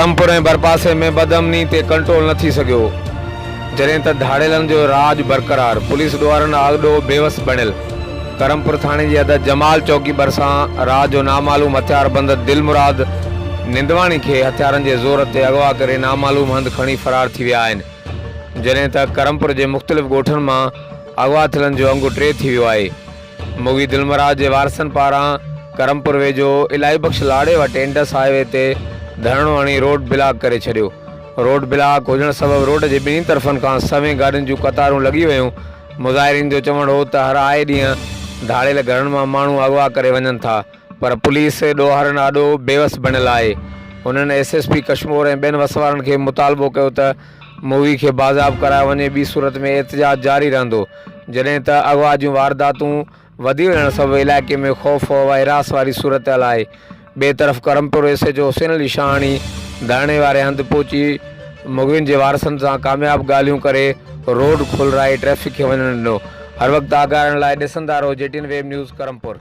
करमपुर ऐं बरपासे में बदअमनी ते कंट्रोल न थी सघियो, जॾहिं त धाड़ेलनि जो राज बरक़रार, पुलिस ॾोहरनि आॻिॾो बेवस बणियल। करमपुर थाणे जी हद जमाल चौकी भरिसां रात जो नामालूम हथियारबंद दिलमुराद निंदवाणी खे हथियारनि जे ज़ोर ते अगवा करे नामालूम हंधि खणी फरार थी विया आहिनि, जॾहिं त करमपुर जे मुख़्तलिफ़ ॻोठनि मां अगवा थियलनि जो अंगु 3 थी वियो आहे। मुगी दिलमुराद जे वारसनि पारां करमपुर वेझो इलाही बख़्श लाड़े वटि इंडस हाईवे ते धरणो हणी रोड ब्लॉक करे छॾियो। रोड ब्लॉक हुजण सबबि रोड जे ॿिन्ही तरफ़नि खां सवें गाॾियुनि जूं कतारूं लॻी वियूं। मुज़ाहिरीन जो चवणु हो त हर आए ॾींहुं धाड़ेल घरनि मां माण्हू अगवा करे वञनि था, पर पुलिस ॾोहरनि ॾाढो बेवस बणियल आहे। हुननि SSP कश्मीर ऐं ॿियनि वसवारनि खे मुतालबो कयो त मूवी खे बाज़ाब करायो वञे, ॿी सूरत में एहतजाज जारी रहंदो, जॾहिं त अगवा जूं वारदातूं वधी वञण सबबि इलाइक़े में ख़ौफ़ व हिरास वारी सूरत आहे। ॿिए तरफ़ करमपुर SHO हुसैन अली शाहाणी धरणे वारे हंधि पहुची मुग़विन जे वारसनि सां कामयाब ॻाल्हियूं करे रोड खुलराए ट्रैफ़िक खे वञणु ॾिनो। हर वक़्तु आगाहण लाइ ॾिसंदा रहो JTN वेब न्यूज़ करमपुर।